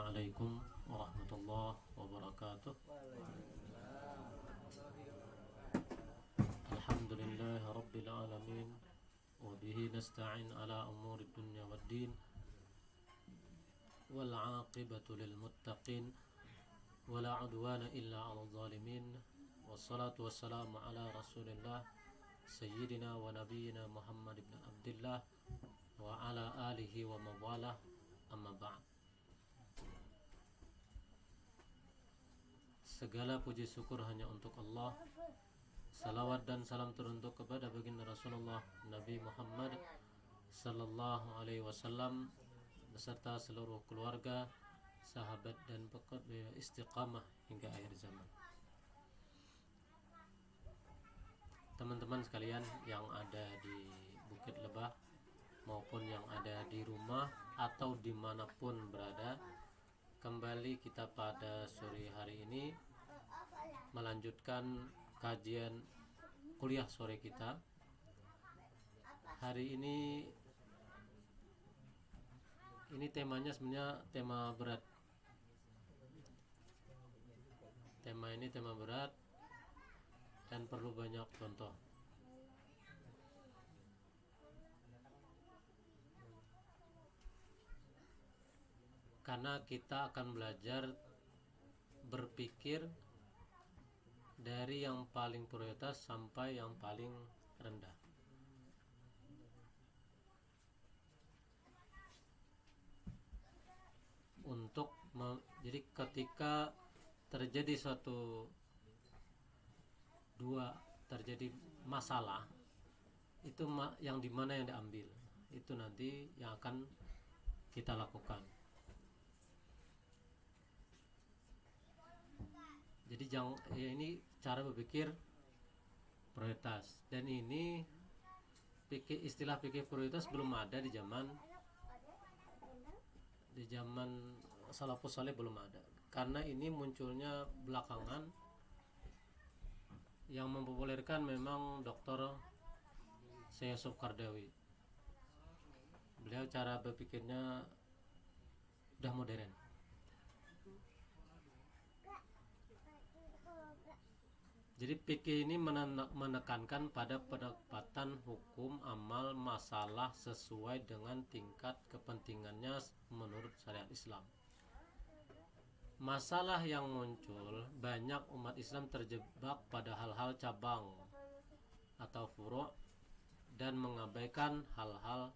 Assalamualaikum warahmatullahi wabarakatuh. Alhamdulillahi rabbil alamin wa bihi nasta'in ala umuri dunya waddin wal 'aqibatu lil muttaqin wa la 'udwana illa 'alal zalimin wassalatu wassalamu ala rasulillah sayyidina wa nabiyyina Muhammad ibn Abdullah wa ala alihi wa mawalah, amma ba'd. Segala puji syukur hanya untuk Allah. Salawat dan salam teruntuk kepada baginda Rasulullah Nabi Muhammad sallallahu alaihi wasallam beserta seluruh keluarga, sahabat dan pekerja istiqamah hingga akhir zaman. Teman-teman sekalian yang ada di Bukit Lebah maupun yang ada di rumah atau dimanapun berada, kembali kita pada sore hari ini melanjutkan kajian kuliah sore kita. Hari ini temanya sebenarnya tema berat. Tema ini tema berat dan perlu banyak contoh. Karena kita akan belajar berpikir dari yang paling prioritas sampai yang paling rendah. Jadi ketika terjadi terjadi masalah, itu yang dimana yang diambil, itu nanti yang akan kita lakukan. Jadi ini cara berpikir prioritas, dan ini istilah pikir prioritas belum ada di zaman salafus saleh, belum ada, karena ini munculnya belakangan. Yang mempopulerkan memang Dr. Syekh Yusuf Qaradawi. Beliau cara berpikirnya udah modern. Jadi fikih ini menekankan pada pendekatan hukum amal masalah sesuai dengan tingkat kepentingannya menurut syariat Islam. Masalah yang muncul, banyak umat Islam terjebak pada hal-hal cabang atau furu' dan mengabaikan hal-hal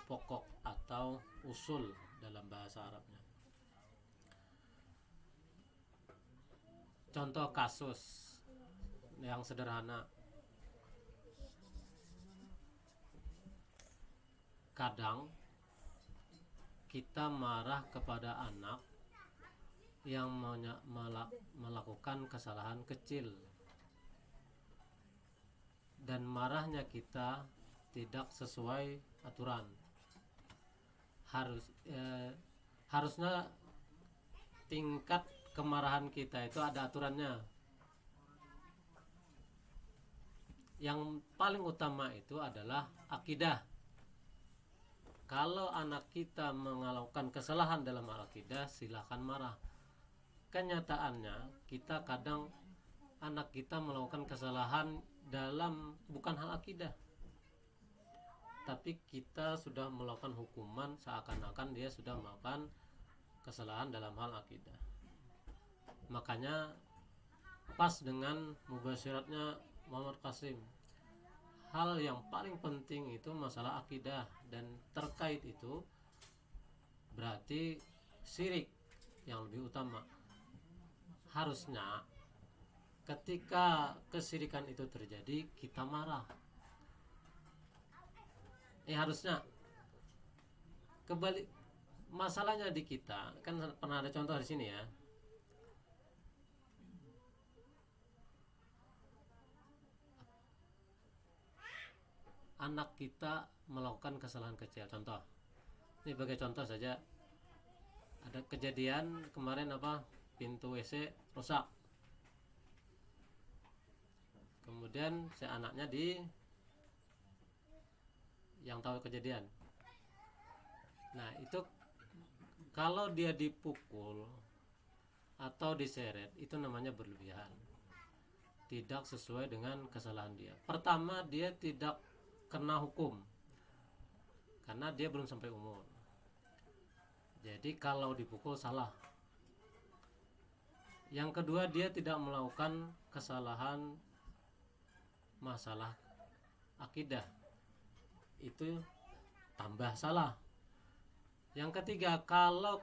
pokok atau usul dalam bahasa Arabnya. Contoh kasus yang sederhana, kadang kita marah kepada anak yang melakukan kesalahan kecil, dan marahnya kita tidak sesuai aturan. Harusnya tingkat kemarahan kita itu ada aturannya. Yang paling utama itu adalah akidah. Kalau anak kita melakukan kesalahan dalam akidah, silahkan marah. Kenyataannya kita kadang anak kita melakukan kesalahan dalam bukan hal akidah, tapi kita sudah melakukan hukuman seakan-akan dia sudah melakukan kesalahan dalam hal akidah. Makanya pas dengan mubasyiratnya Muhammad Qasim, hal yang paling penting itu masalah akidah, dan terkait itu berarti syirik yang lebih utama. Harusnya ketika kesyirikan itu terjadi kita marah. Harusnya kembali. Masalahnya di kita kan pernah ada contoh di sini ya. Anak kita melakukan kesalahan kecil. Contoh, ini sebagai contoh saja, ada kejadian kemarin pintu WC rusak, kemudian si anaknya yang tahu kejadian. Nah itu Kalau dia dipukul atau diseret, itu namanya berlebihan, tidak sesuai dengan kesalahan dia. Pertama, dia tidak kena hukum karena dia belum sampai umur. Jadi kalau dipukul salah. Yang kedua, dia tidak melakukan kesalahan masalah akidah, itu tambah salah. Yang ketiga, kalau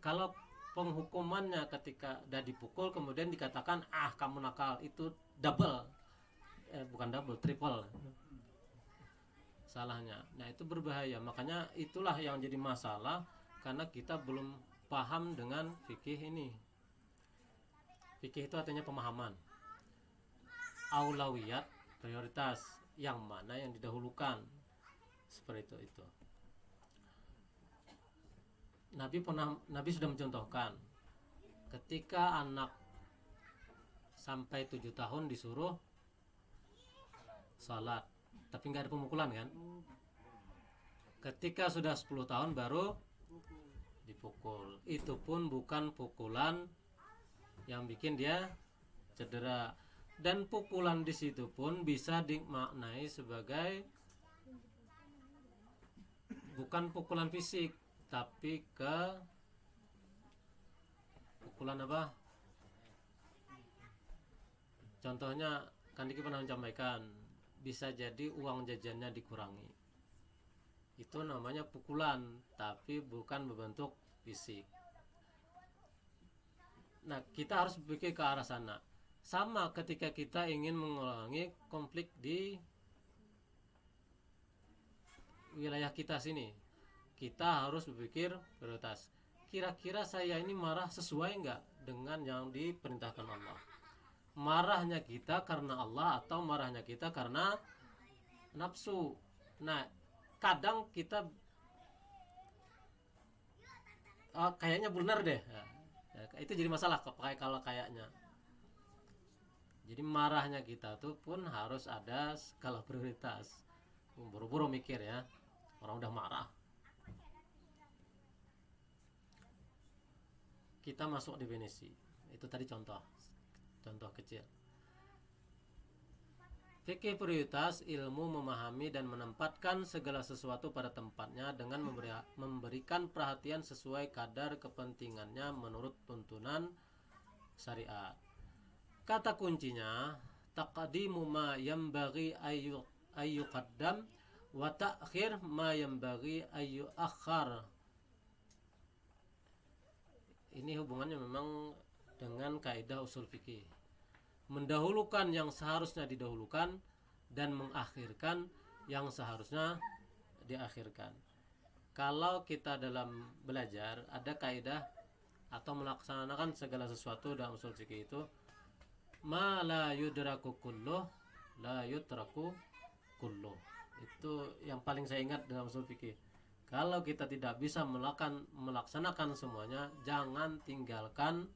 kalau penghukumannya ketika udah dipukul kemudian dikatakan kamu nakal, itu double, bukan double, triple salahnya. Nah, itu berbahaya. Makanya itulah yang jadi masalah, karena kita belum paham dengan fikih ini. Fikih itu artinya pemahaman. Aulawiyat, prioritas, yang mana yang didahulukan, seperti itu. Nabi sudah mencontohkan ketika anak sampai 7 tahun disuruh salat, tapi nggak ada pemukulan kan. Ketika sudah 10 tahun baru dipukul. Itu pun bukan pukulan yang bikin dia cedera. Dan pukulan di situ pun bisa dimaknai sebagai bukan pukulan fisik, tapi ke pukulan apa? Contohnya, kan Diki pernah menyampaikan, bisa jadi uang jajannya dikurangi. Itu namanya pukulan, tapi bukan berbentuk fisik. Nah, kita harus berpikir ke arah sana. Sama ketika kita ingin mengurangi konflik di wilayah kita sini, kita harus berpikir prioritas. Kira-kira saya ini marah sesuai enggak dengan yang diperintahkan Allah? Marahnya kita karena Allah atau marahnya kita karena nafsu? Nah, kadang kita kayaknya benar deh. Itu jadi masalah kalau kayaknya. Jadi marahnya kita tuh pun harus ada skala prioritas. Buru-buru mikir ya, orang udah marah. Kita masuk definisi. Itu tadi contoh kecil. Fikih prioritas, ilmu memahami dan menempatkan segala sesuatu pada tempatnya dengan memberikan perhatian sesuai kadar kepentingannya menurut tuntunan syariat. Kata kuncinya, taqdimu ma yanbaghi ayyuqaddam wa ta'khir ma yanbaghi ayyuakhkhar. Ini hubungannya memang dengan kaidah usul fikih. Mendahulukan yang seharusnya didahulukan dan mengakhirkan yang seharusnya diakhirkan. Kalau kita dalam belajar ada kaidah atau melaksanakan segala sesuatu dalam usul fikih itu, ma la yudraku kulluh la yutraku kulluh. Itu yang paling saya ingat dalam usul fikih. Kalau kita tidak bisa melaksanakan semuanya, jangan tinggalkan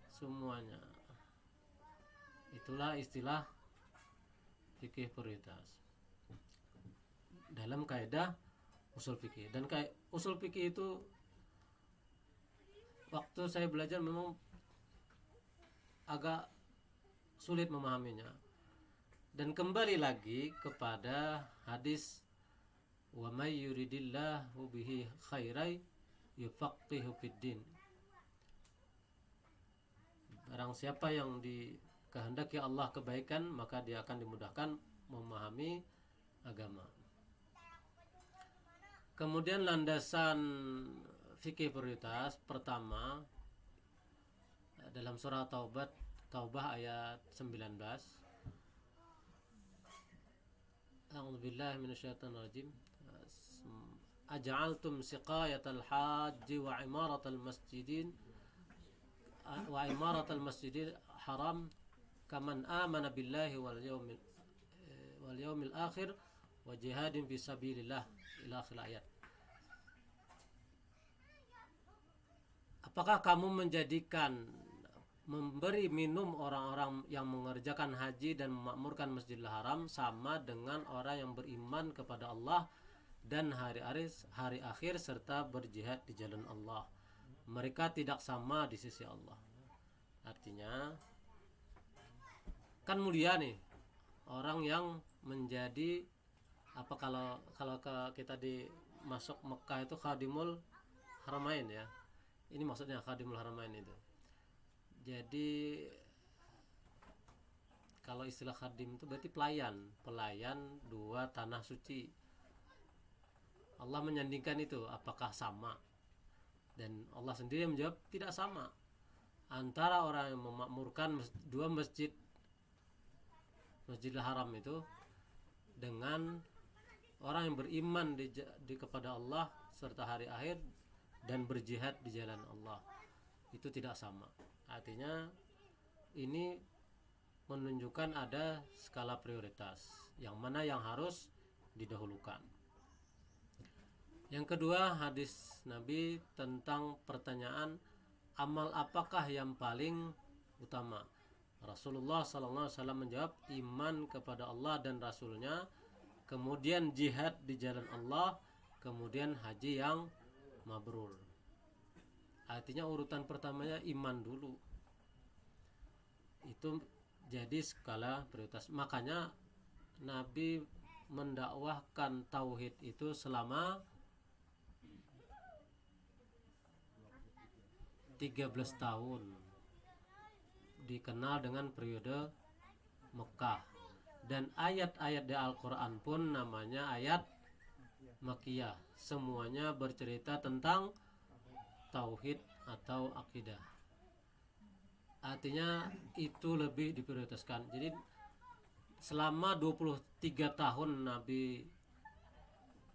semuanya. Itulah istilah fikih prioritas dalam kaidah usul fikih. Dan usul fikih itu waktu saya belajar memang agak sulit memahaminya. Dan kembali lagi kepada hadis wa may yuridillahu bihi khairai yufaqihu fiddin. Barang siapa yang dikehendaki Allah kebaikan, maka dia akan dimudahkan memahami agama. Kemudian landasan fikih prioritas pertama dalam surah Taubah ayat 19. A'udzubillahi minasyaitonir rajim. Aj'altum siqayatal hajji wa imaratal masjidil haram kaman amana billahi wal yawmil akhir wa jihadin fi sabilillah ila akhir ayat. Apakah kamu memberi minum orang-orang yang mengerjakan haji dan memakmurkan Masjidil Haram sama dengan orang yang beriman kepada Allah dan hari akhir serta berjihad di jalan Allah. Mereka tidak sama di sisi Allah. Artinya kan mulia nih orang yang menjadi apa, kalau kita di masuk Mekah itu khadimul haramain ya. Ini maksudnya khadimul haramain itu. Jadi kalau istilah khadim itu berarti pelayan dua tanah suci. Allah menyandingkan itu, apakah sama? Dan Allah sendiri menjawab tidak sama antara orang yang memakmurkan dua Masjidil Haram itu dengan orang yang beriman kepada Allah serta hari akhir dan berjihad di jalan Allah. Itu tidak sama. Artinya ini menunjukkan ada skala prioritas, yang mana yang harus didahulukan. Yang kedua, hadis Nabi tentang pertanyaan amal apakah yang paling utama. Rasulullah SAW menjawab iman kepada Allah dan Rasulnya, kemudian jihad di jalan Allah, kemudian haji yang mabrur. Artinya urutan pertamanya iman dulu. Itu jadi skala prioritas. Makanya Nabi mendakwahkan tauhid itu selama 13 tahun, dikenal dengan periode Mekah, dan ayat-ayat di Al-Quran pun namanya ayat Makkiyah. Semuanya bercerita tentang tauhid atau akidah. Artinya itu lebih diprioritaskan. Jadi selama 23 tahun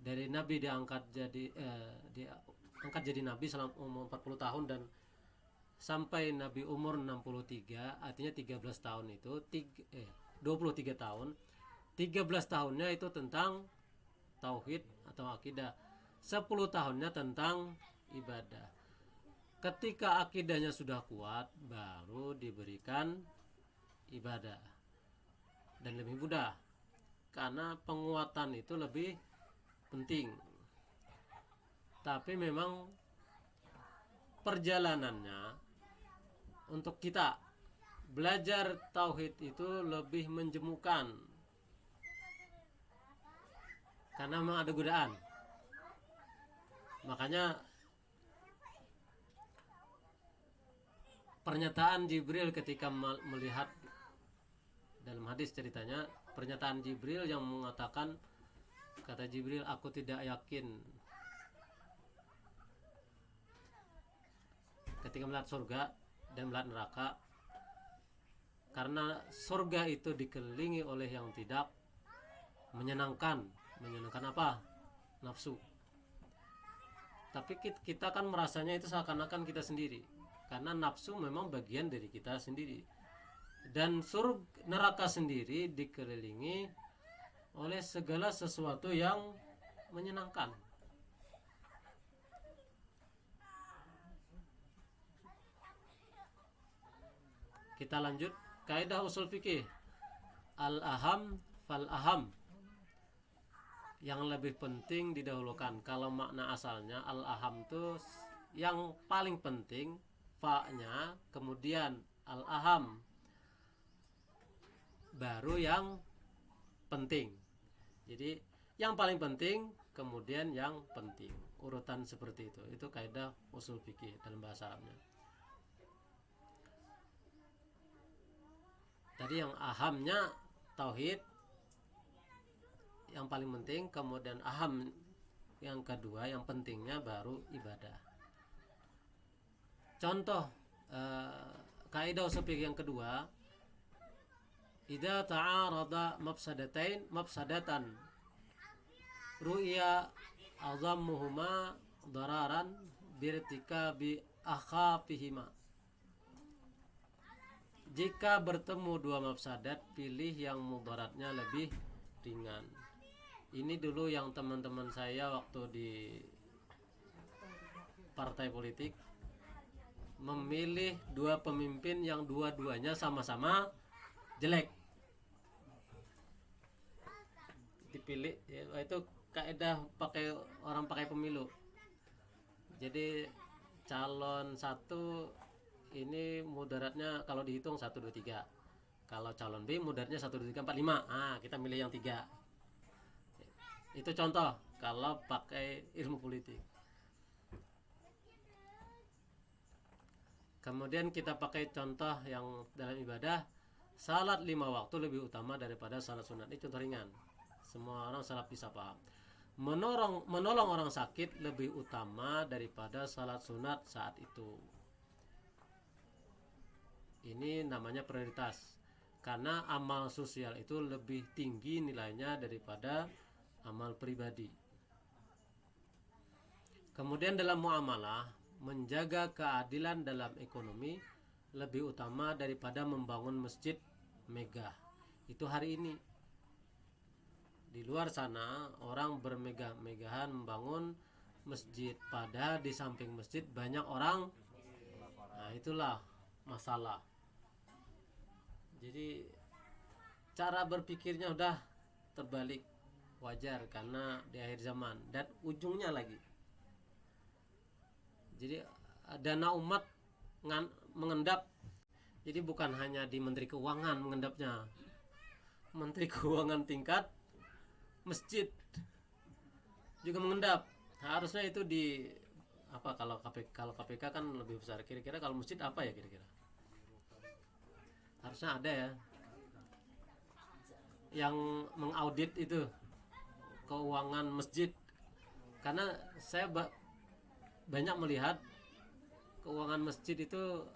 dari Nabi diangkat jadi Nabi selama umur 40 tahun dan sampai Nabi umur 63, artinya 13 tahun itu 23 tahun. 13 tahunnya itu tentang tauhid atau akidah. 10 tahunnya tentang ibadah. Ketika akidahnya sudah kuat, baru diberikan ibadah. Dan lebih mudah, karena penguatan itu lebih penting. Tapi memang perjalanannya untuk kita belajar tauhid itu lebih menjemukan, karena memang ada godaan. Makanya pernyataan Jibril ketika melihat, dalam hadis ceritanya, pernyataan Jibril yang mengatakan, kata Jibril, aku tidak yakin ketika melihat surga dan melihat neraka, karena surga itu dikelilingi oleh yang tidak menyenangkan apa? Nafsu. Tapi kita kan merasanya itu seakan-akan kita sendiri, karena nafsu memang bagian dari kita sendiri. Dan neraka sendiri dikelilingi oleh segala sesuatu yang menyenangkan. Kita lanjut kaidah usul fikih, al-aham fal-aham, yang lebih penting didahulukan. Kalau makna asalnya al-aham itu yang paling penting, fa-nya, kemudian al-aham, baru yang penting. Jadi yang paling penting, kemudian yang penting, urutan seperti itu. Itu kaidah usul fikih dalam bahasa Arabnya. Tadi yang ahamnya tauhid yang paling penting, kemudian aham yang kedua, yang pentingnya baru ibadah. Contoh kaidah usul fikih yang kedua, idza ta'arada mafsadatan ru'ya azammuhuma dararan birtikabi akhafihima. Jika bertemu dua mafsadat, pilih yang mudaratnya lebih ringan. Ini dulu yang teman-teman saya waktu di partai politik, memilih dua pemimpin yang dua-duanya sama-sama jelek. Dipilih, itu kaidah orang pakai pemilu. Jadi calon satu ini mudaratnya kalau dihitung 1 2 3. Kalau calon B mudaratnya 1 2 3 4 5. Kita milih yang 3. Itu contoh kalau pakai ilmu politik. Kemudian kita pakai contoh yang dalam ibadah, salat 5 waktu lebih utama daripada salat sunat. Ini contoh ringan, semua orang salaf bisa paham. Menolong orang sakit lebih utama daripada salat sunat saat itu. Ini namanya prioritas, karena amal sosial itu lebih tinggi nilainya daripada amal pribadi. Kemudian dalam muamalah, menjaga keadilan dalam ekonomi lebih utama daripada membangun masjid megah. Itu hari ini. Di luar sana orang bermegah-megahan membangun masjid, padahal di samping masjid banyak orang. Itulah masalah. Jadi cara berpikirnya udah terbalik. Wajar karena di akhir zaman dan ujungnya lagi. Jadi dana umat mengendap. Jadi bukan hanya di Menteri Keuangan mengendapnya. Menteri Keuangan tingkat masjid juga mengendap. Harusnya itu di apa, kalau KPK kan lebih besar. Kira-kira kalau masjid apa ya kira-kira? Harusnya ada ya yang mengaudit itu keuangan masjid, karena saya banyak melihat keuangan masjid itu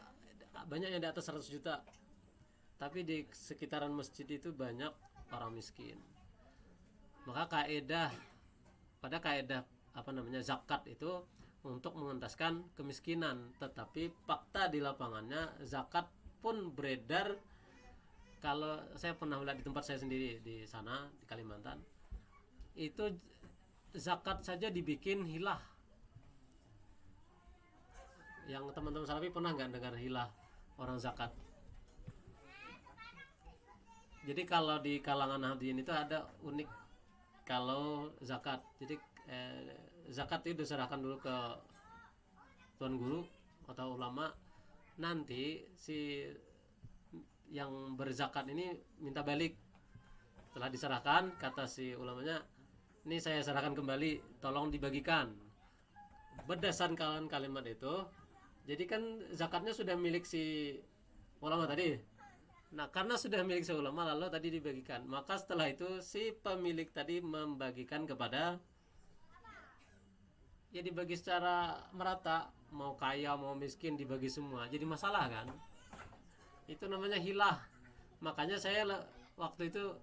banyak yang di atas 100 juta, tapi di sekitaran masjid itu banyak orang miskin. Maka pada kaedah zakat itu untuk mengentaskan kemiskinan, tetapi fakta di lapangannya zakat pun beredar. Kalau saya pernah melihat di tempat saya sendiri di sana di Kalimantan, itu zakat saja dibikin hilah. Yang teman-teman salafi pernah nggak dengar hilah orang zakat? Jadi kalau di kalangan Nahdliyin itu ada unik kalau zakat. Jadi zakat itu diserahkan dulu ke tuan guru atau ulama. Nanti si yang berzakat ini minta balik. Setelah diserahkan, kata si ulamanya, ini saya serahkan kembali, tolong dibagikan. Berdasarkan kalimat itu, jadi kan zakatnya sudah milik si ulama tadi. Nah, karena sudah milik si ulama, lalu tadi dibagikan. Maka setelah itu si pemilik tadi membagikan kepada, ya dibagi secara merata, mau kaya mau miskin dibagi semua. Jadi masalah kan? Itu namanya hilah. Makanya saya waktu itu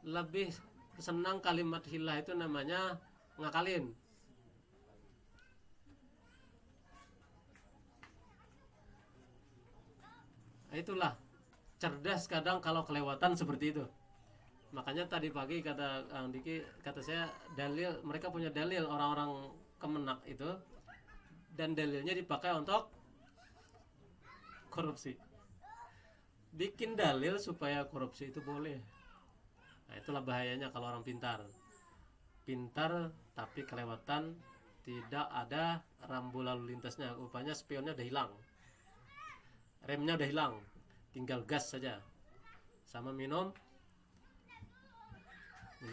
lebih senang kalimat hilah itu namanya ngakalin. Itulah cerdas kadang kalau kelewatan seperti itu. Makanya tadi pagi kata Kang Diki, kata saya dalil, mereka punya dalil orang-orang Kemenak itu, dan dalilnya dipakai untuk korupsi. Bikin dalil supaya korupsi itu boleh. Nah, itulah bahayanya kalau orang pintar tapi kelewatan, tidak ada rambu lalu lintasnya. Rupanya spionnya udah hilang, remnya udah hilang, tinggal gas saja. Sama minum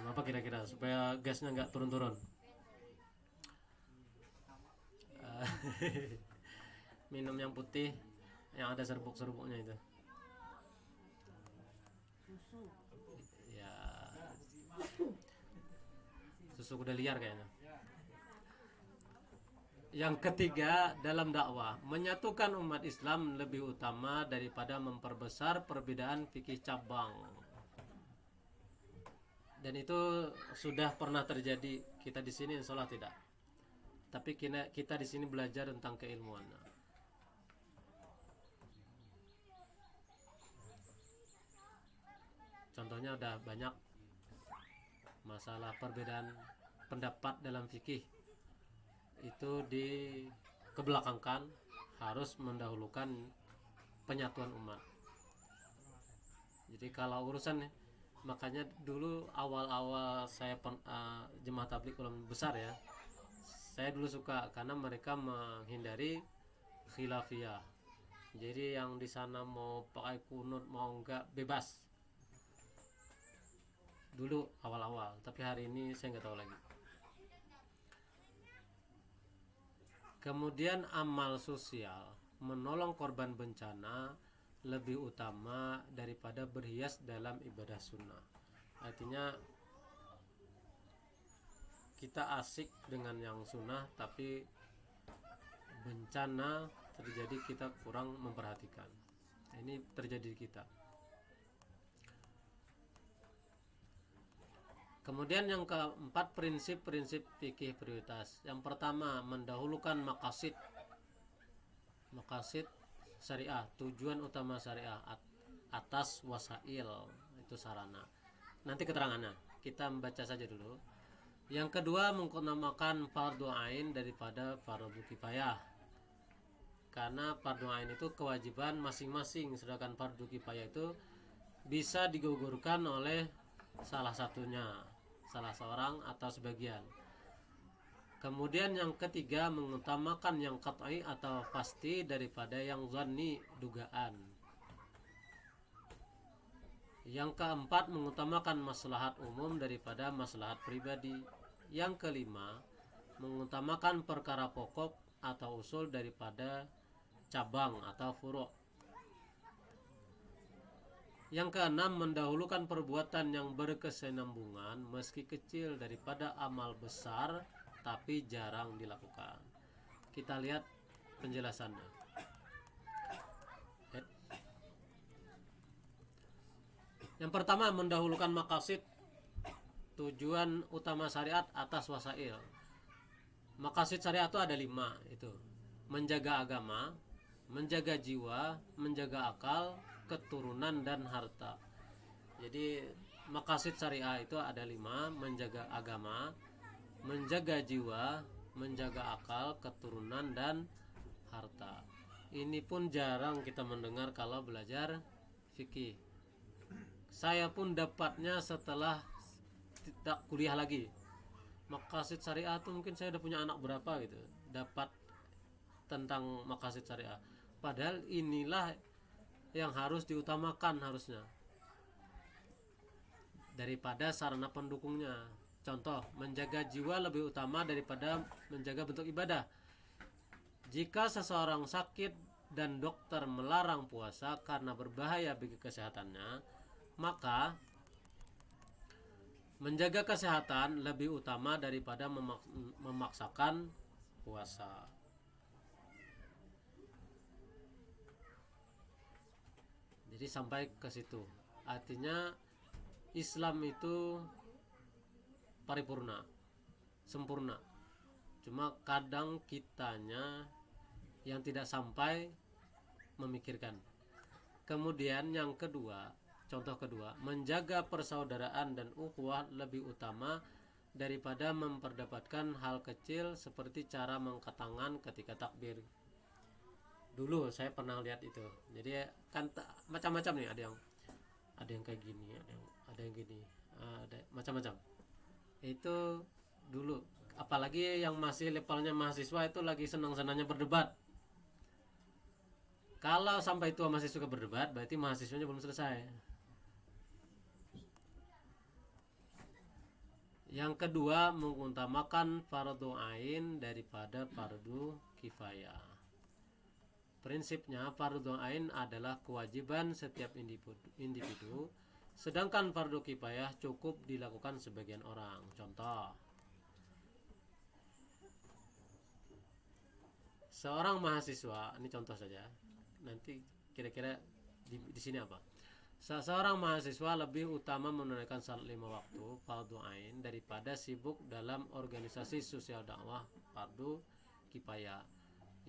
apa kira-kira supaya gasnya nggak turun-turun? Minum yang putih yang ada serbuk-serbuknya itu. Ya, susu kuda liar kayaknya. Yang ketiga, dalam dakwah, menyatukan umat Islam lebih utama daripada memperbesar perbedaan fikih cabang. Dan itu sudah pernah terjadi. Kita di sini insya Allah tidak. Tapi kita di sini belajar tentang keilmuan. Contohnya udah banyak masalah perbedaan pendapat dalam fikih itu dikebelakangkan, harus mendahulukan penyatuan umat. Jadi kalau urusan Makanya dulu awal-awal saya jemaah tabligh ulama besar ya, saya dulu suka karena mereka menghindari khilafiyah. Jadi yang di sana mau pakai kunut mau enggak bebas dulu awal-awal, tapi hari ini saya nggak tahu lagi. Kemudian amal sosial, menolong korban bencana lebih utama daripada berhias dalam ibadah sunnah. Artinya kita asik dengan yang sunnah, tapi bencana terjadi kita kurang memperhatikan. Ini terjadi di kita. Kemudian yang keempat, prinsip-prinsip fikih prioritas. Yang pertama, mendahulukan maqasid syariah, tujuan utama syariah atas wasail, itu sarana. Nanti keterangannya, kita membaca saja dulu. Yang kedua, mengutamakan fardu ain daripada fardu kifayah. Karena fardu ain itu kewajiban masing-masing, sedangkan fardu kifayah itu bisa digugurkan oleh salah satunya, salah seorang atau sebagian. Kemudian yang ketiga, mengutamakan yang qat'i atau pasti daripada yang zanni, dugaan. Yang keempat, mengutamakan maslahat umum daripada maslahat pribadi. Yang kelima, mengutamakan perkara pokok atau usul daripada cabang atau furu'. Yang keenam, mendahulukan perbuatan yang berkesinambungan meski kecil daripada amal besar tapi jarang dilakukan. Kita lihat penjelasannya. Yang pertama, mendahulukan maqasid, tujuan utama syariat atas wasail. Maqasid syariat itu ada 5, itu menjaga agama, menjaga jiwa, menjaga akal, keturunan, dan harta. Jadi maqasid syariah itu ada 5: menjaga agama, menjaga jiwa, menjaga akal, keturunan, dan harta. Ini pun jarang kita mendengar kalau belajar fikih. Saya pun dapatnya setelah tidak kuliah lagi. Maqasid syariah itu mungkin saya udah punya anak berapa gitu, dapat tentang maqasid syariah. Padahal inilah yang harus diutamakan harusnya daripada sarana pendukungnya. Contoh, menjaga jiwa lebih utama daripada menjaga bentuk ibadah. Jika seseorang sakit dan dokter melarang puasa karena berbahaya bagi kesehatannya, maka menjaga kesehatan lebih utama daripada memaksakan puasa. Jadi sampai ke situ. Artinya Islam itu paripurna, sempurna. Cuma kadang kitanya yang tidak sampai memikirkan. Kemudian yang kedua, contoh kedua, menjaga persaudaraan dan ukhuwah lebih utama daripada memperdapatkan hal kecil seperti cara mengangkat tangan ketika takbir. Dulu saya pernah lihat itu. Jadi kan macam-macam nih, ada yang kayak gini, ada yang gini, ada macam-macam. Itu dulu, apalagi yang masih levelnya mahasiswa itu lagi senang-senangnya berdebat. Kalau sampai tua masih suka berdebat, berarti mahasiswanya belum selesai. Yang kedua, mengutamakan fardu ain daripada fardu kifayah. Prinsipnya fardu ain adalah kewajiban setiap individu, sedangkan fardu kifayah cukup dilakukan sebagian orang. Contoh, seorang mahasiswa, ini contoh saja, nanti kira-kira di sini apa? Seorang mahasiswa lebih utama menunaikan salat 5 waktu fardu ain daripada sibuk dalam organisasi sosial dakwah fardu kifayah.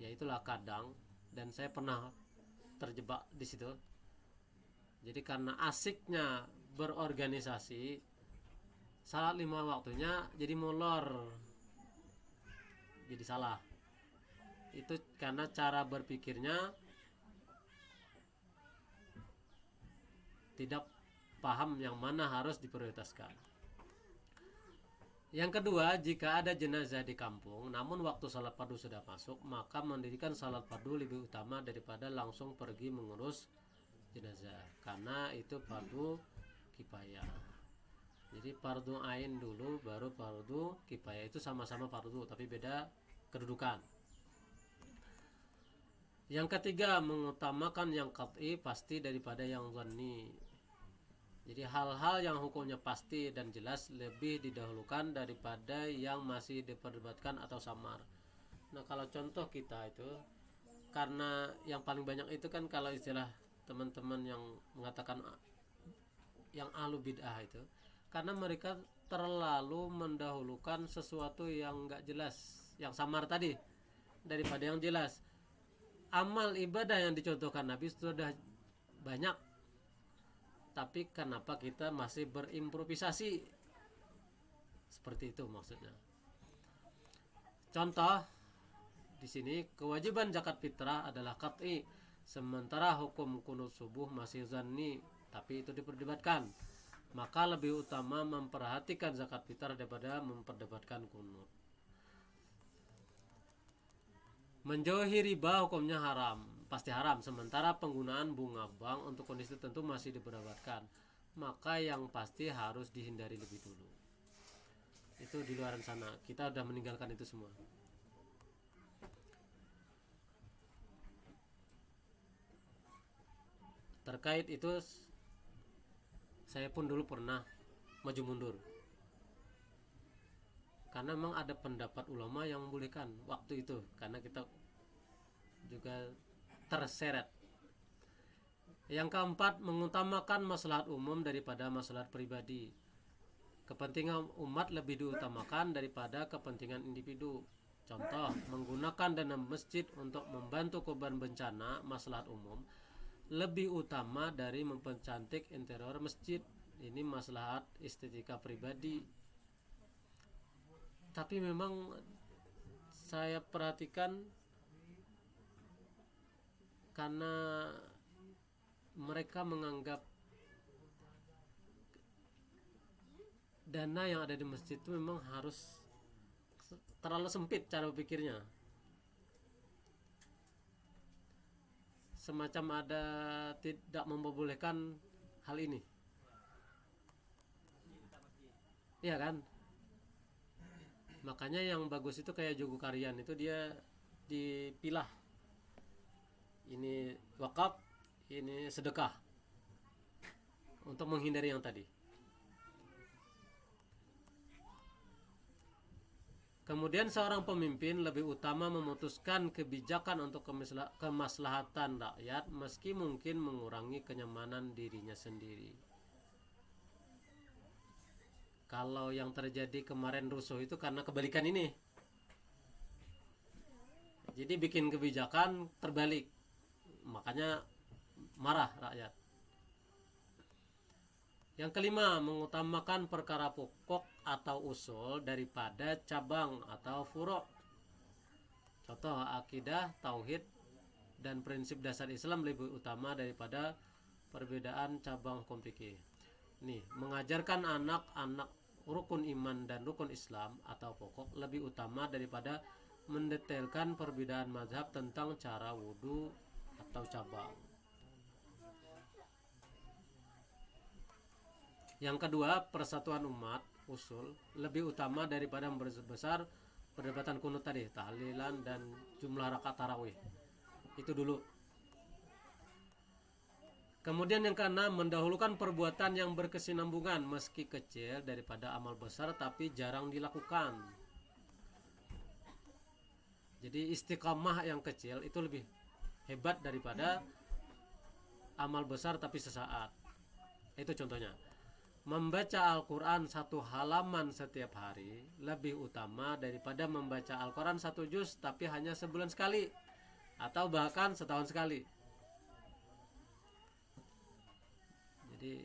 Yaitulah kadang, dan saya pernah terjebak di situ. Jadi karena asiknya berorganisasi, salat 5 waktunya jadi molor, jadi salah. Itu karena cara berpikirnya tidak paham yang mana harus diprioritaskan. Yang kedua, jika ada jenazah di kampung namun waktu salat fardu sudah masuk, maka mendirikan salat fardu lebih utama daripada langsung pergi mengurus jenazah, karena itu fardu kifayah. Jadi fardu ain dulu baru fardu kifayah, itu sama-sama fardu tapi beda kedudukan. Yang ketiga, mengutamakan yang qat'i pasti daripada yang dhanni. Jadi hal-hal yang hukumnya pasti dan jelas lebih didahulukan daripada yang masih diperdebatkan atau samar. Nah, kalau contoh kita itu, karena yang paling banyak itu kan kalau istilah teman-teman yang mengatakan yang ahlu bid'ah itu, karena mereka terlalu mendahulukan sesuatu yang enggak jelas, yang samar tadi daripada yang jelas. Amal ibadah yang dicontohkan Nabi sudah banyak, tapi kenapa kita masih berimprovisasi? Seperti itu maksudnya. Contoh di sini, kewajiban zakat fitrah adalah qat'i, sementara hukum kunut subuh masih zanni, tapi itu diperdebatkan. Maka lebih utama memperhatikan zakat fitrah daripada memperdebatkan kunut. Menjauhi riba hukumnya haram, pasti haram, sementara penggunaan bunga bank untuk kondisi tertentu masih diperdebatkan. Maka yang pasti harus dihindari lebih dulu. Itu di luar sana, kita sudah meninggalkan itu semua. Terkait itu, saya pun dulu pernah maju mundur, karena memang ada pendapat ulama yang membolehkan waktu itu, karena kita juga terseret. Yang keempat, mengutamakan maslahat umum daripada maslahat pribadi. Kepentingan umat lebih diutamakan daripada kepentingan individu. Contoh, menggunakan dana masjid untuk membantu korban bencana maslahat umum lebih utama dari mempercantik interior masjid. Ini maslahat estetika pribadi. Tapi memang saya perhatikan, karena mereka menganggap dana yang ada di masjid itu memang harus terlalu sempit cara berpikirnya. Semacam ada tidak membolehkan hal ini. Iya kan? Makanya yang bagus itu kayak Jogo Karyan itu dia dipilah. Ini wakaf, ini sedekah, untuk menghindari yang tadi. Kemudian seorang pemimpin lebih utama memutuskan kebijakan untuk kemaslahatan rakyat meski mungkin mengurangi kenyamanan dirinya sendiri. Kalau yang terjadi kemarin rusuh itu karena kebalikan ini. Jadi bikin kebijakan terbalik, makanya marah rakyat. Yang kelima, mengutamakan perkara pokok atau usul daripada cabang atau furu'. Contoh, akidah, tauhid, dan prinsip dasar Islam lebih utama daripada perbedaan cabang hukum fikih. Nih, mengajarkan anak-anak rukun iman dan rukun Islam atau pokok lebih utama daripada mendetailkan perbedaan mazhab tentang cara wudhu atau cabang. Yang kedua, persatuan umat usul lebih utama daripada membesar perdebatan kunut tadi, tahlilan dan jumlah rakaat tarawih. Itu dulu. Kemudian yang keenam, mendahulukan perbuatan yang berkesinambungan meski kecil daripada amal besar tapi jarang dilakukan. Jadi istiqamah yang kecil itu lebih hebat daripada amal besar tapi sesaat. Itu contohnya. Membaca Al-Quran 1 halaman setiap hari lebih utama daripada membaca Al-Quran 1 juz tapi hanya sebulan sekali atau bahkan setahun sekali. Jadi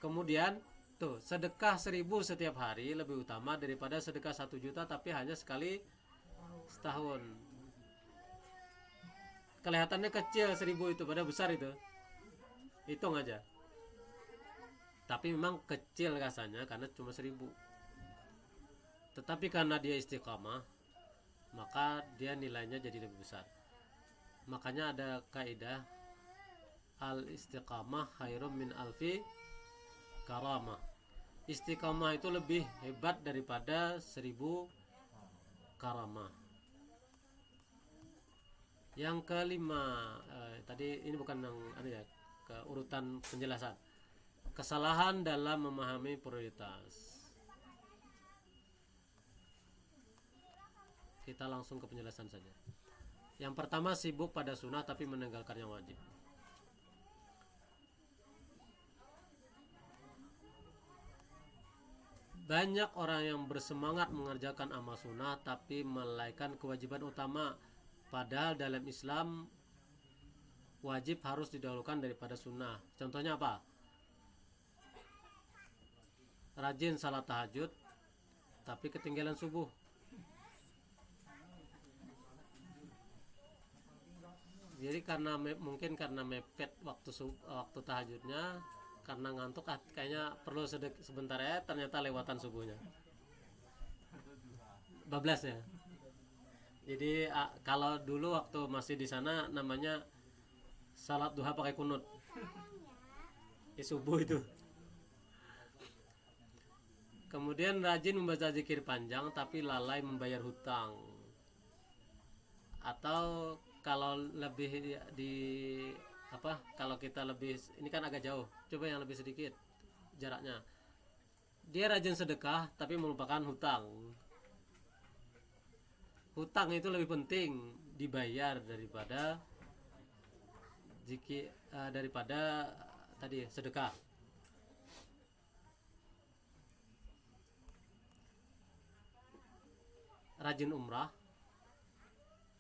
kemudian tuh, sedekah 1000 setiap hari lebih utama daripada sedekah 1 juta tapi hanya sekali setahun. Kelihatannya kecil 1000 itu, pada besar itu. Hitung aja. tapi memang kecil rasanya karena cuma 1.000. Tetapi karena dia istiqamah, maka dia nilainya jadi lebih besar. Makanya ada kaidah al istiqamah khairum min alfi karamah. Istiqamah itu lebih hebat daripada 1.000 karamah. Yang kelima, tadi ini bukan yang ke urutan penjelasan. Kesalahan dalam memahami prioritas. Kita langsung ke penjelasan saja. Yang pertama, sibuk pada sunnah tapi meninggalkan yang wajib. Banyak orang yang bersemangat mengerjakan amal sunnah tapi melalaikan kewajiban utama. Padahal dalam Islam wajib harus didahulukan daripada sunnah. Contohnya apa? Rajin salat tahajud tapi ketinggalan subuh. Jadi mungkin karena mepet waktu tahajudnya, karena ngantuk kayaknya perlu sebentar ya, ternyata lewatan subuhnya. Bablas ya. Jadi kalau dulu waktu masih di sana namanya salat duha pakai kunut. Subuh itu. Kemudian rajin membaca zikir panjang tapi lalai membayar hutang. Atau kalau lebih kalau kita lebih, ini kan agak jauh, coba yang lebih sedikit jaraknya. Dia rajin sedekah tapi melupakan hutang. Hutang itu lebih penting dibayar daripada tadi sedekah. Rajin umrah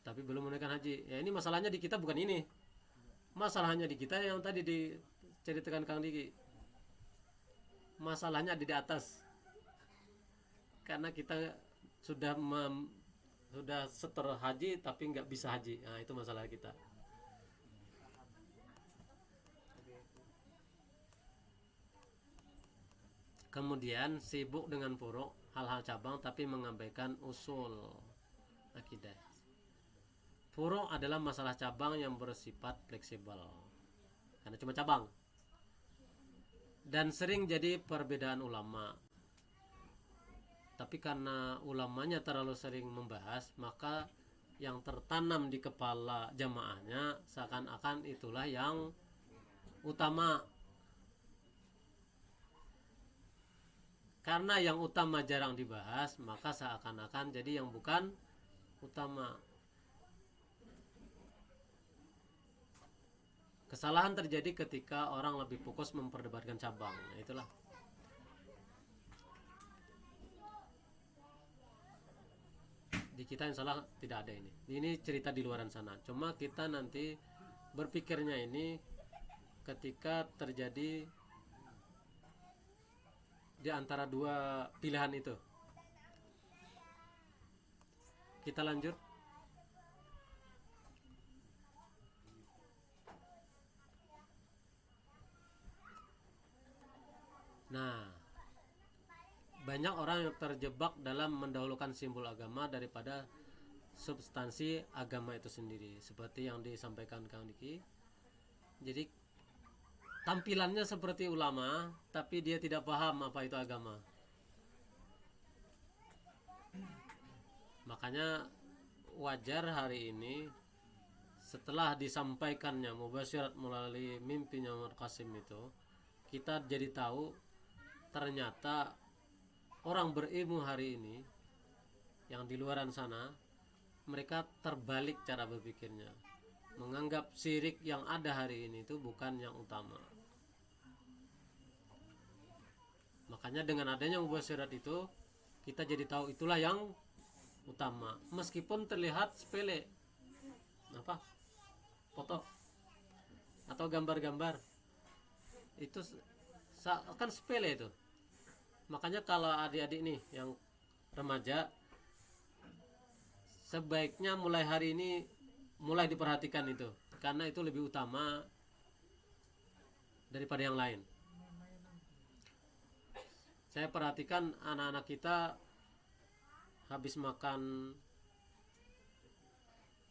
tapi belum menunaikan haji. Ya ini masalahnya di kita bukan ini. Masalahnya di kita yang tadi diceritakan Kang Diki. Masalahnya di atas. Karena kita sudah setor haji tapi nggak bisa haji. Nah, itu masalah kita. Kemudian sibuk dengan furu', hal-hal cabang tapi mengabaikan usul akidah. Furu' adalah masalah cabang yang bersifat fleksibel karena cuma cabang dan sering jadi perbedaan ulama. Tapi karena ulamanya terlalu sering membahas, maka yang tertanam di kepala jamaahnya seakan-akan itulah yang utama. Karena yang utama jarang dibahas, maka seakan-akan jadi yang bukan utama. Kesalahan terjadi ketika orang lebih fokus memperdebatkan cabang. Nah, itulah. Di kita insya Allah tidak ada ini. Ini cerita di luaran sana. Cuma kita nanti berpikirnya ini ketika terjadi di antara dua pilihan itu. Kita lanjut. Nah, banyak orang yang terjebak dalam mendahulukan simbol agama daripada substansi agama itu sendiri, seperti yang disampaikan Kang Diki. Jadi tampilannya seperti ulama, tapi dia tidak paham apa itu agama. Makanya wajar hari ini setelah disampaikannya mubasyirat melalui mimpinya Umar Qasim itu, kita jadi tahu ternyata orang berilmu hari ini yang di luaran sana, mereka terbalik cara berpikirnya, menganggap syirik yang ada hari ini itu bukan yang utama. Makanya dengan adanya mubasyirat itu, kita jadi tahu itulah yang utama, meskipun terlihat sepele. Apa? Foto atau gambar-gambar itu kan sepele itu. Makanya kalau adik-adik nih yang remaja, sebaiknya mulai hari ini mulai diperhatikan itu, karena itu lebih utama daripada yang lain. Saya perhatikan anak-anak kita habis makan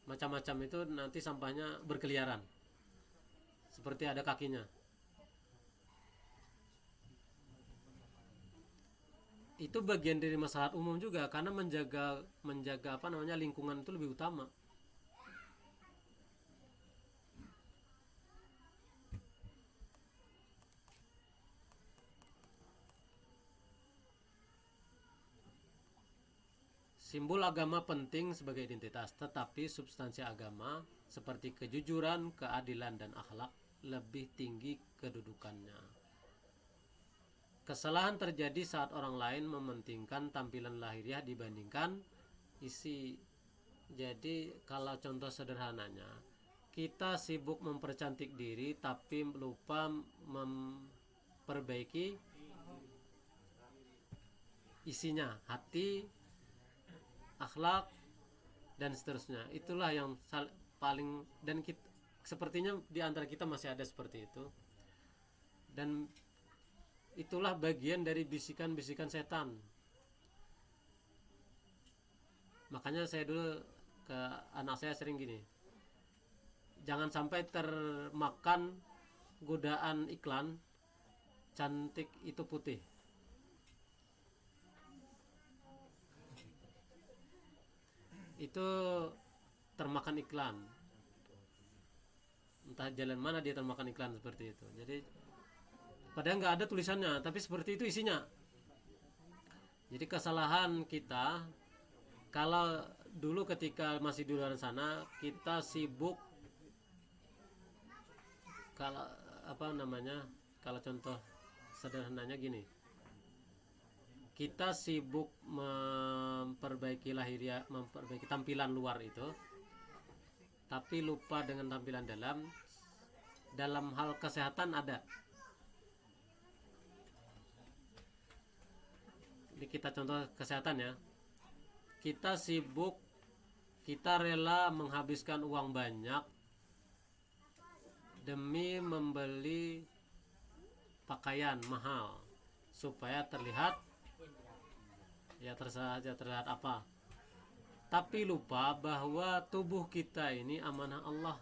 macam-macam itu nanti sampahnya berkeliaran seperti ada kakinya. Itu bagian dari masalah umum juga, karena menjaga apa namanya lingkungan itu lebih utama. Simbol agama penting sebagai identitas, tetapi substansi agama seperti kejujuran, keadilan, dan akhlak lebih tinggi kedudukannya. Kesalahan terjadi saat orang lain mementingkan tampilan lahiriah dibandingkan isi. Jadi kalau contoh sederhananya, kita sibuk mempercantik diri tapi lupa memperbaiki isinya, hati, akhlak, dan seterusnya. Itulah yang paling, dan kita, sepertinya di antara kita masih ada seperti itu. Dan itulah bagian dari bisikan-bisikan setan. Makanya saya dulu ke anak saya sering gini, jangan sampai termakan godaan iklan cantik itu putih. Itu termakan iklan, entah jalan mana dia termakan iklan seperti itu. Jadi padahal nggak ada tulisannya, tapi seperti itu isinya. Jadi kesalahan kita, kalau dulu ketika masih di luar sana kita sibuk, kalau apa namanya, kalau contoh sederhananya gini, kita sibuk memperbaiki lahiriah, memperbaiki tampilan luar itu, tapi lupa dengan tampilan dalam hal kesehatan ada. Ini kita contoh kesehatan ya. Kita sibuk, kita rela menghabiskan uang banyak demi membeli pakaian mahal supaya terlihat ya terlihat apa, tapi lupa bahwa tubuh kita ini amanah Allah.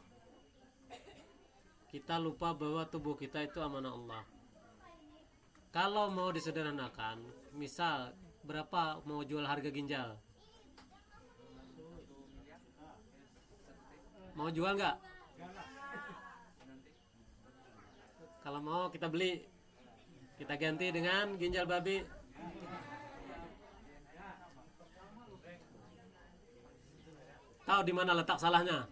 Kita lupa bahwa tubuh kita itu amanah Allah. Kalau mau disederhanakan, misal berapa mau jual harga ginjal? Mau jual nggak? Kalau mau kita beli, kita ganti dengan ginjal babi. Tahu di mana letak salahnya?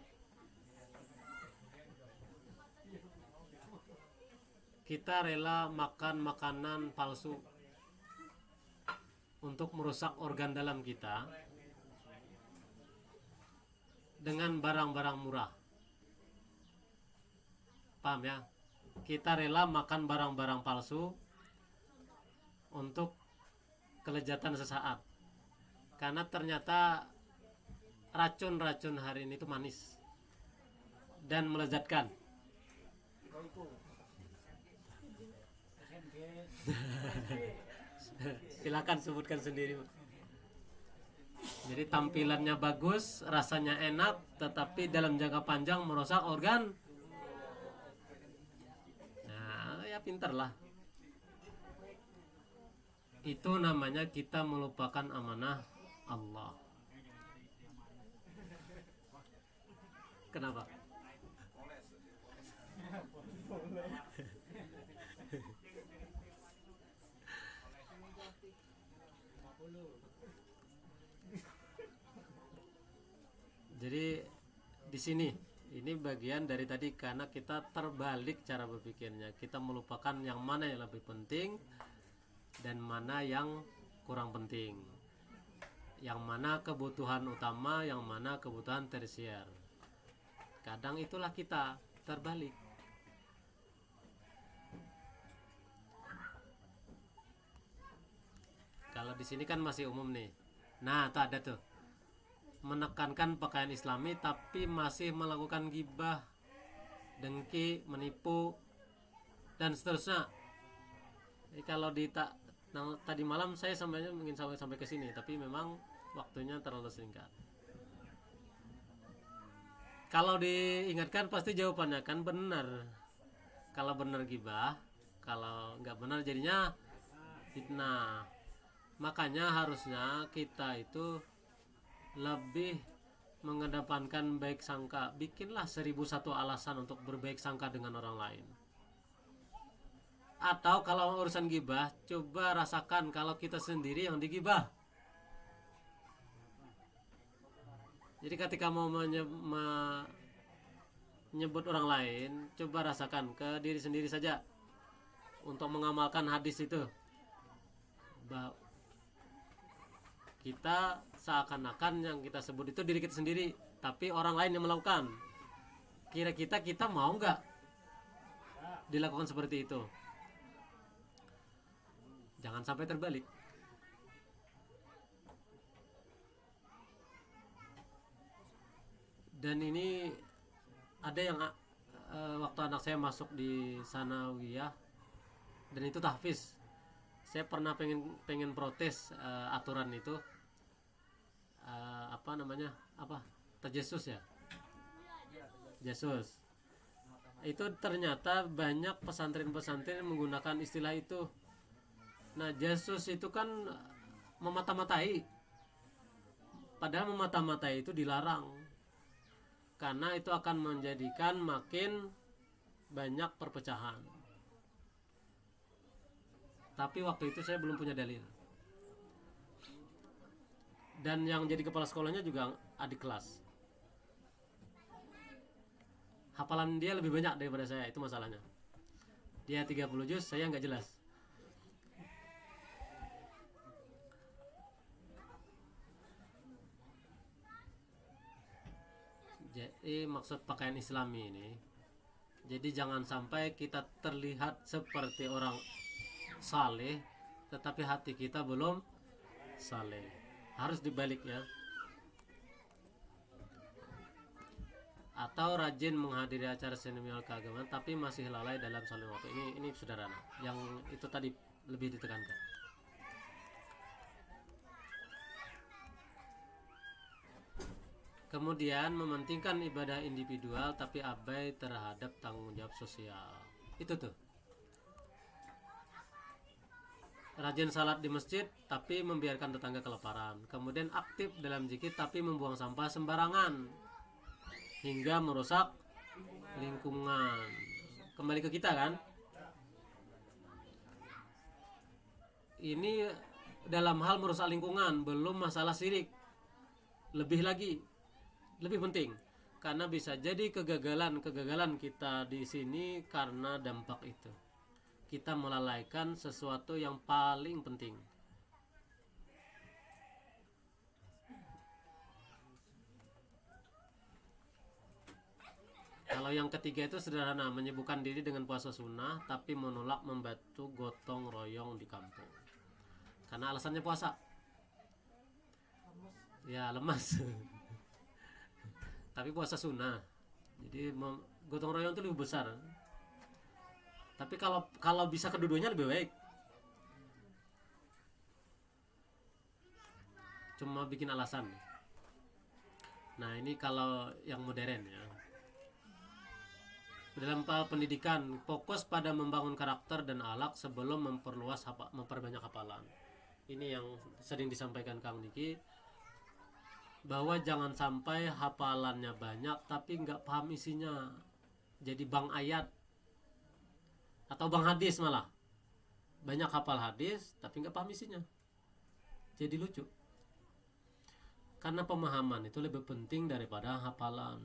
Kita rela makan makanan palsu untuk merusak organ dalam kita dengan barang-barang murah. Paham ya? Kita rela makan barang-barang palsu untuk kelezatan sesaat, karena ternyata racun-racun hari ini itu manis dan melezatkan. Silakan sebutkan sendiri. Jadi tampilannya bagus, rasanya enak, tetapi dalam jangka panjang merusak organ. Nah, ya pintarlah. Itu namanya kita melupakan amanah Allah. Kenapa? Jadi di sini ini bagian dari tadi, karena kita terbalik cara berpikirnya. Kita melupakan yang mana yang lebih penting dan mana yang kurang penting. Yang mana kebutuhan utama, yang mana kebutuhan tersier. Kadang itulah kita terbalik. Kalau di sini kan masih umum nih. Nah, tuh ada tuh. Menekankan pakaian Islami tapi masih melakukan gibah, dengki, menipu, dan seterusnya. Jadi kalau Nah, tadi malam saya sampainya ingin sampai ke sini, tapi memang waktunya terlalu singkat. Kalau diingatkan pasti jawabannya kan benar. Kalau benar gibah, kalau nggak benar jadinya fitnah. Makanya harusnya kita itu lebih mengedepankan baik sangka. Bikinlah 1001 alasan untuk berbaik sangka dengan orang lain. Atau kalau urusan gibah, coba rasakan kalau kita sendiri yang digibah. Jadi ketika mau menyebut orang lain, coba rasakan ke diri sendiri saja untuk mengamalkan hadis itu. Kita seakan-akan yang kita sebut itu diri kita sendiri, tapi orang lain yang melakukan. Kira-kira kita mau nggak dilakukan seperti itu? Jangan sampai terbalik. Dan ini ada yang waktu anak saya masuk di sanawiyah dan itu tahfiz, saya pernah pengen protes aturan itu, apa namanya, apa, tajasus ya, jasus. Itu ternyata banyak pesantren-pesantren menggunakan istilah itu. Nah, jasus itu kan memata-matai, padahal memata-matai itu dilarang karena itu akan menjadikan makin banyak perpecahan. Tapi waktu itu saya belum punya dalil. Dan yang jadi kepala sekolahnya juga adik kelas. Hafalan dia lebih banyak daripada saya, itu masalahnya. Dia 30 juz, saya nggak jelas. Jadi maksud pakaian islami ini, jadi jangan sampai kita terlihat seperti orang saleh tetapi hati kita belum saleh. Harus dibaliknya. Atau rajin menghadiri acara seremonial keagamaan tapi masih lalai dalam salat waktu. Ini sederhana. Yang itu tadi lebih ditekankan. Kemudian mementingkan ibadah individual tapi abai terhadap tanggung jawab sosial. Itu tuh. Rajin salat di masjid tapi membiarkan tetangga kelaparan. Kemudian aktif dalam zikir tapi membuang sampah sembarangan hingga merusak lingkungan. Kembali ke kita kan. Ini dalam hal merusak lingkungan, belum masalah syirik. Lebih penting karena bisa jadi kegagalan kita di sini karena dampak itu. Kita melalaikan sesuatu yang paling penting. Kalau yang ketiga itu sederhana, menyibukkan diri dengan puasa sunnah tapi menolak membantu gotong royong di kampung. Karena alasannya puasa. Ya, lemas. Tapi puasa sunnah. Jadi gotong royong itu lebih besar. Tapi kalau bisa kedua-duanya lebih baik. Cuma bikin alasan. Nah, ini kalau yang modern ya. Dalam hal pendidikan, fokus pada membangun karakter dan akhlak sebelum memperbanyak hafalan. Ini yang sering disampaikan Kang Diki, bahwa jangan sampai hafalannya banyak tapi nggak paham isinya. Jadi bang ayat atau bang hadis, malah banyak hafal hadis tapi nggak paham isinya. Jadi lucu. Karena pemahaman itu lebih penting daripada hafalan.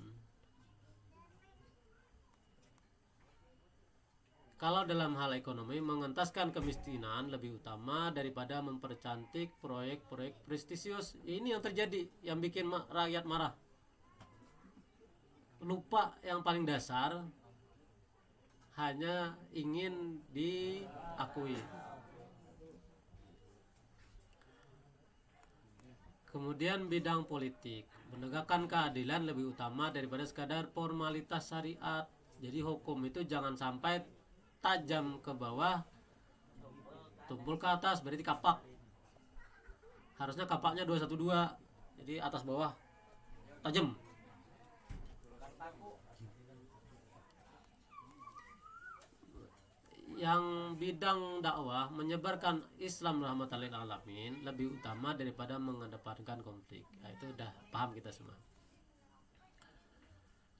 Kalau dalam hal ekonomi, mengentaskan kemiskinan lebih utama daripada mempercantik proyek-proyek prestisius. Ini yang terjadi, yang bikin rakyat marah. Lupa yang paling dasar, hanya ingin diakui. Kemudian bidang politik, menegakkan keadilan lebih utama daripada sekadar formalitas syariat. Jadi hukum itu jangan sampai tajam ke bawah tumpul ke atas berarti kapak. Harusnya kapaknya 212. Jadi atas bawah tajam. Yang bidang dakwah menyebarkan Islam rahmatan lil alamin lebih utama daripada mengedepankan konflik. Nah, itu udah paham kita semua.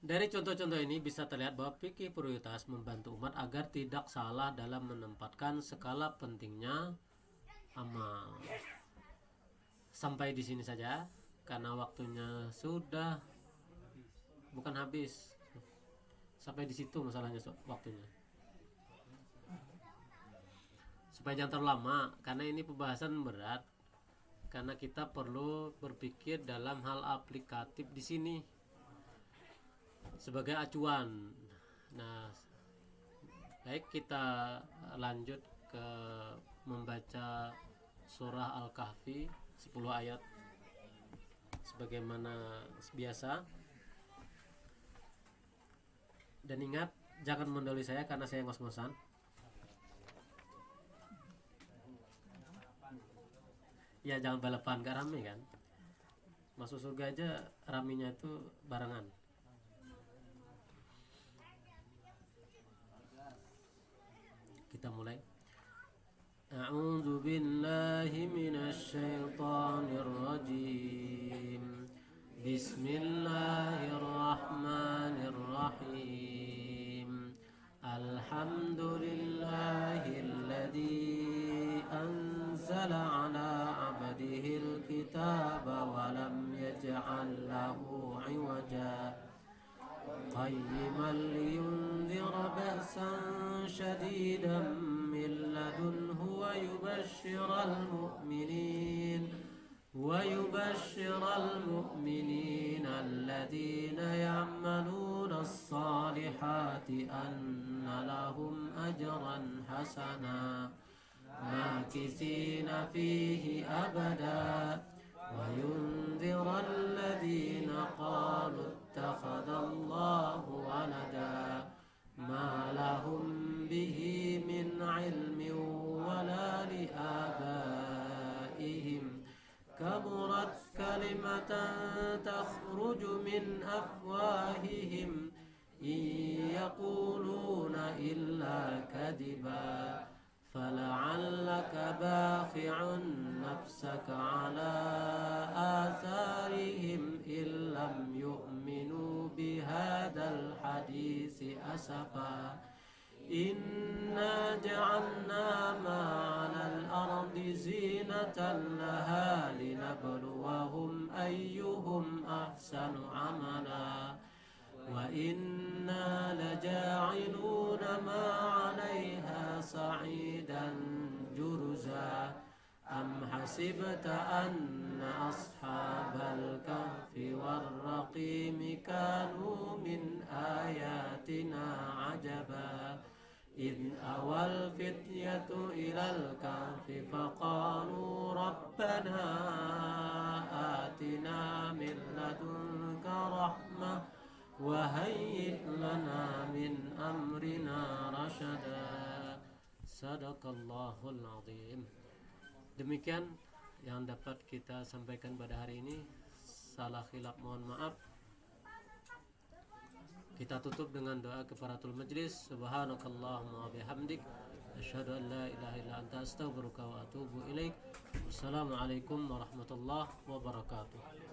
Dari contoh-contoh ini bisa terlihat bahwa fikih prioritas membantu umat agar tidak salah dalam menempatkan skala pentingnya amal. Sampai di sini saja karena waktunya sudah bukan habis. Sampai di situ masalahnya waktunya. Supaya jangan terlalu lama karena ini pembahasan berat. Karena kita perlu berpikir dalam hal aplikatif di sini sebagai acuan. Nah, baik kita lanjut ke membaca surah Al-Kahfi 10 ayat sebagaimana biasa. Dan ingat jangan mendahului saya karena saya ngos-ngosan. Ya jangan balapan, gak rame kan. Masuk surga aja raminya itu barengan. Kita mulai. A'udzu billahi minasy syaithanir rajim. Bismillahirrahmanirrahim. Alhamdulillahilladzi anzala 'ala 'abdihil kitaba wa lam yaj'al lahu 'iwaja. قيما لينذر بأسا شديدا من لدنه ويبشر المؤمنين الذين يعملون الصالحات أن لهم أجرا حسنا ماكثين فيه أبدا وينذر الذين قالوا اتخذ الله ولدا ما لهم به من علم ولا لآبائهم كبرت كلمة تخرج من أفواههم إن يقولون إلا كذبا فلعلك باخع نفسك على آثارهم إن لم يؤمنوا بهذا الحديث أسفا إنا جعلنا ما على الأرض زينة لها لنبلوهم أيهم أحسن عملا وإنا لجاعلون ما عليها صعيدا جرزا أم حسبت أن أصحاب الكهف والرقيم كانوا من آياتنا عجبا إذ أوى الفتية إلى الكهف فقالوا ربنا آتنا من لدنك رحمة وهيئ لنا من أمرنا رشدا. Sadaqallahul azim. Demikian yang dapat kita sampaikan pada hari ini. Salah khilaf mohon maaf. Kita tutup dengan doa kafaratul majlis. Subhanakallahumma wa bihamdik asyhadu an la ilaha illa anta astaghfiruka wa atubu ilaik. Wassalamualaikum warahmatullahi wabarakatuh.